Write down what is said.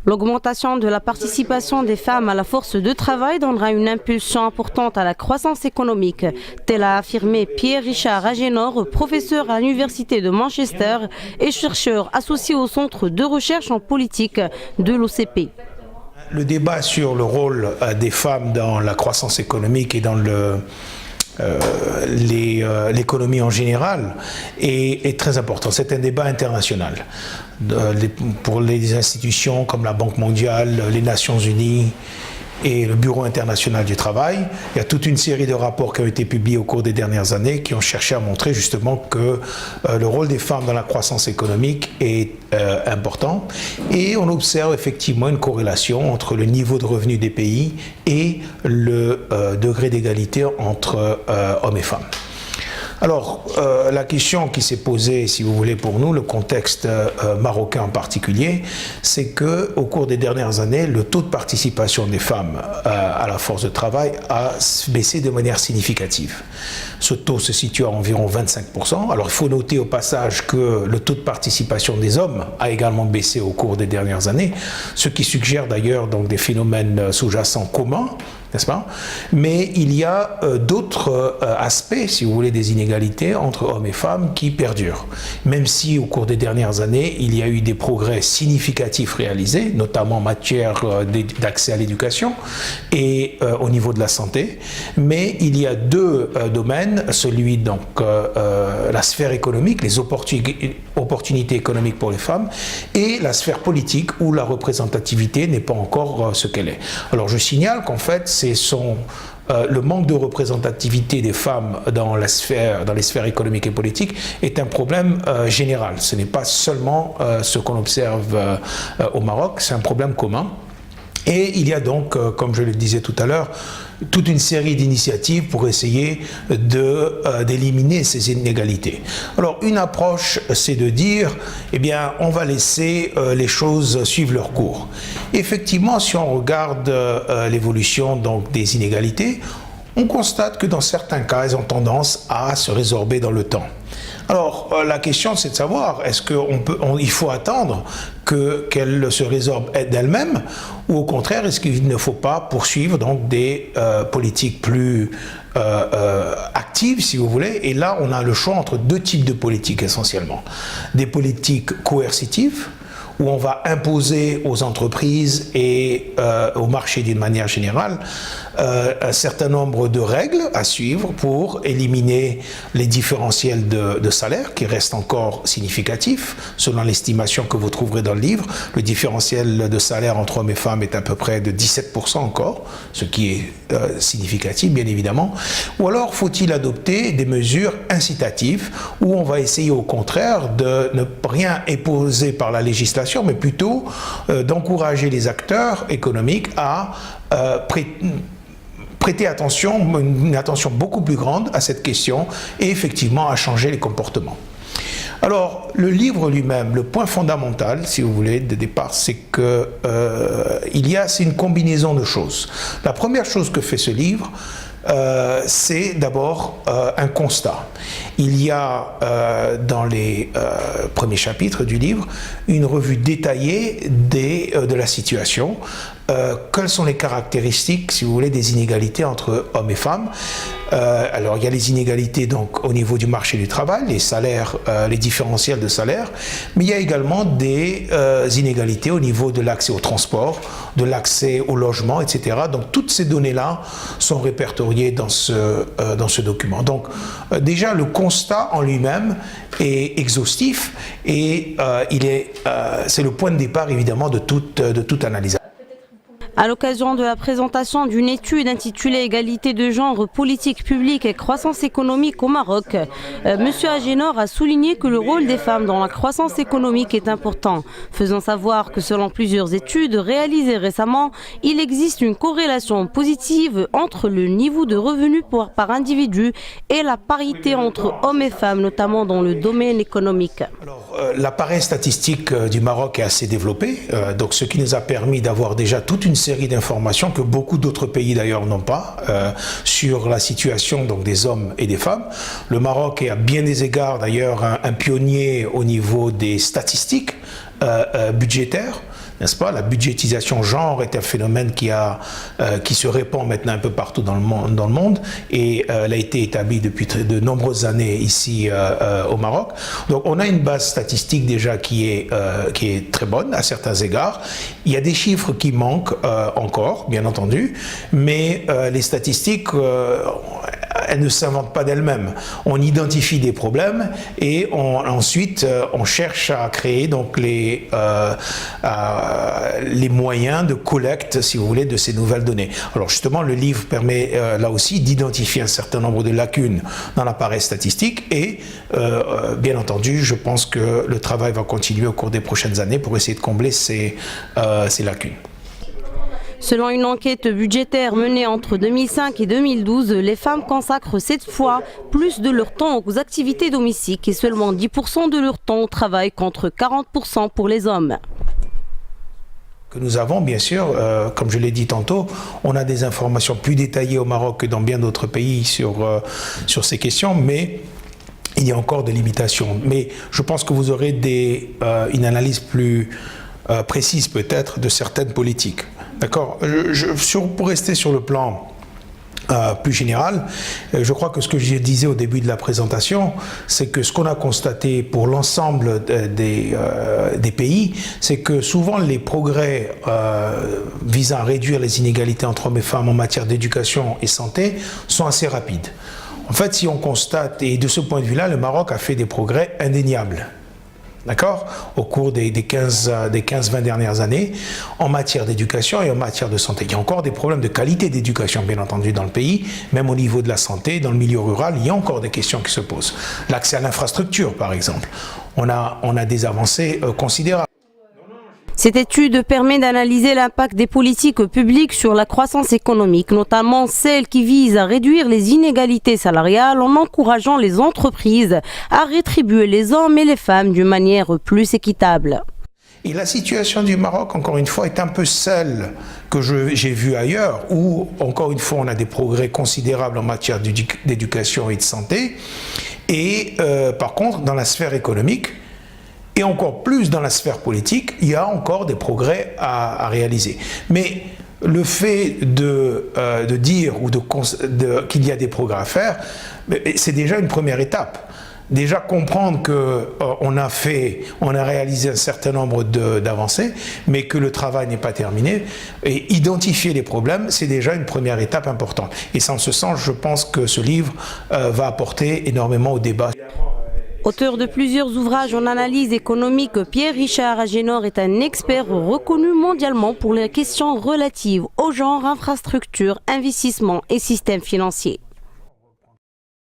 L'augmentation de la participation des femmes à la force de travail donnera une impulsion importante à la croissance économique, tel a affirmé Pierre-Richard Agénor, professeur à l'Université de Manchester et chercheur associé au Centre de recherche en politique de l'OCP. Le débat sur le rôle des femmes dans la croissance économique et dans l'économie en général est très important. C'est un débat international. Pour les institutions comme la Banque mondiale, les Nations unies et le Bureau international du travail, il y a toute une série de rapports qui ont été publiés au cours des dernières années qui ont cherché à montrer justement que le rôle des femmes dans la croissance économique est important. Et on observe effectivement une corrélation entre le niveau de revenus des pays et le degré d'égalité entre hommes et femmes. Alors, la question qui s'est posée, si vous voulez, pour nous, le contexte marocain en particulier, c'est qu'au cours des dernières années, le taux de participation des femmes à la force de travail a baissé de manière significative. Ce taux se situe à environ 25%. Alors, il faut noter au passage que le taux de participation des hommes a également baissé au cours des dernières années, ce qui suggère d'ailleurs donc des phénomènes sous-jacents communs, n'est-ce pas? Mais il y a d'autres aspects, si vous voulez, des inégalités entre hommes et femmes qui perdurent. Même si au cours des dernières années, il y a eu des progrès significatifs réalisés, notamment en matière d'accès à l'éducation et au niveau de la santé. Mais il y a deux domaines, celui donc la sphère économique, les opportunités économiques pour les femmes, et la sphère politique où la représentativité n'est pas encore ce qu'elle est. Alors je signale qu'en fait, le manque de représentativité des femmes dans les sphères économiques et politiques est un problème général. Ce n'est pas seulement ce qu'on observe au Maroc, c'est un problème commun. Et il y a donc, comme je le disais tout à l'heure, toute une série d'initiatives pour essayer d'éliminer ces inégalités. Alors, une approche, c'est de dire, eh bien, on va laisser les choses suivre leur cours. Effectivement, si on regarde l'évolution donc des inégalités, on constate que dans certains cas, elles ont tendance à se résorber dans le temps. Alors, la question, c'est de savoir, est-ce qu'il faut attendre qu'elle se résorbe d'elle-même, ou au contraire, est-ce qu'il ne faut pas poursuivre donc des politiques plus actives, si vous voulez? Et là, on a le choix entre deux types de politiques essentiellement. Des politiques coercitives, où on va imposer aux entreprises et au marché d'une manière générale un certain nombre de règles à suivre pour éliminer les différentiels de salaire qui restent encore significatifs. Selon l'estimation que vous trouverez dans le livre, le différentiel de salaire entre hommes et femmes est à peu près de 17% encore, ce qui est significatif bien évidemment. Ou alors faut-il adopter des mesures incitatives où on va essayer au contraire de ne rien imposer par la législation, mais plutôt d'encourager les acteurs économiques à prêter attention, une attention beaucoup plus grande à cette question et effectivement à changer les comportements. Alors, le livre lui-même, le point fondamental, si vous voulez, de départ, c'est que c'est une combinaison de choses. La première chose que fait ce livre, c'est d'abord un constat. Il y a dans les premiers chapitres du livre une revue détaillée de la situation. Quelles sont les caractéristiques, si vous voulez, des inégalités entre hommes et femmes? Alors, il y a les inégalités donc au niveau du marché du travail, les salaires, les différentiels de salaire, mais il y a également des inégalités au niveau de l'accès au transport, de l'accès au logement, etc. Donc, toutes ces données-là sont répertoriées dans ce document. Donc, déjà, le constat en lui-même est exhaustif et c'est le point de départ, évidemment, de toute analyse. À l'occasion de la présentation d'une étude intitulée Égalité de genre, politique publique et croissance économique au Maroc, M. Agénor a souligné que le rôle des femmes dans la croissance économique est important, faisant savoir que selon plusieurs études réalisées récemment, il existe une corrélation positive entre le niveau de revenus par individu et la parité entre hommes et femmes, notamment dans le domaine économique. Alors, l'appareil statistique du Maroc est assez développé, donc ce qui nous a permis d'avoir déjà toute une série d'informations que beaucoup d'autres pays d'ailleurs n'ont pas sur la situation donc, des hommes et des femmes. Le Maroc est à bien des égards d'ailleurs un pionnier au niveau des statistiques budgétaires. n'est-ce pas? La budgétisation genre est un phénomène qui se répand maintenant un peu partout dans le monde et elle a été établie depuis de nombreuses années ici au Maroc. Donc on a une base statistique déjà qui est très bonne à certains égards. Il y a des chiffres qui manquent encore, bien entendu, mais les statistiques, elles ne s'inventent pas d'elles-mêmes. On identifie des problèmes et ensuite on cherche à créer donc les moyens de collecte, si vous voulez, de ces nouvelles données. Alors justement, le livre permet là aussi d'identifier un certain nombre de lacunes dans l'appareil statistique et bien entendu, je pense que le travail va continuer au cours des prochaines années pour essayer de combler ces lacunes. Selon une enquête budgétaire menée entre 2005 et 2012, les femmes consacrent 7 fois plus de leur temps aux activités domestiques et seulement 10% de leur temps au travail contre 40% pour les hommes. Que nous avons, bien sûr, comme je l'ai dit tantôt, on a des informations plus détaillées au Maroc que dans bien d'autres pays sur ces questions, mais il y a encore des limitations. Mais je pense que vous aurez une analyse plus précise peut-être de certaines politiques. D'accord. Pour rester sur le plan plus général, je crois que ce que je disais au début de la présentation, c'est que ce qu'on a constaté pour l'ensemble des pays, c'est que souvent les progrès visant à réduire les inégalités entre hommes et femmes en matière d'éducation et santé sont assez rapides. En fait, si on constate, et de ce point de vue-là, le Maroc a fait des progrès indéniables. D'accord? Au cours des 15-20 dernières années, en matière d'éducation et en matière de santé. Il y a encore des problèmes de qualité d'éducation, bien entendu, dans le pays. Même au niveau de la santé, dans le milieu rural, il y a encore des questions qui se posent. L'accès à l'infrastructure, par exemple. On a des avancées considérables. Cette étude permet d'analyser l'impact des politiques publiques sur la croissance économique, notamment celles qui visent à réduire les inégalités salariales en encourageant les entreprises à rétribuer les hommes et les femmes d'une manière plus équitable. Et la situation du Maroc, encore une fois, est un peu celle que j'ai vue ailleurs, où, encore une fois, on a des progrès considérables en matière d'éducation et de santé. Et par contre, dans la sphère économique, et encore plus dans la sphère politique, il y a encore des progrès à réaliser. Mais le fait de dire qu'il y a des progrès à faire, c'est déjà une première étape. Déjà comprendre qu'on a réalisé un certain nombre d'avancées, mais que le travail n'est pas terminé, et identifier les problèmes, c'est déjà une première étape importante. Et en ce sens, je pense que ce livre va apporter énormément au débat. Auteur de plusieurs ouvrages en analyse économique, Pierre-Richard Agénor est un expert reconnu mondialement pour les questions relatives au genre, infrastructures, investissements et systèmes financiers.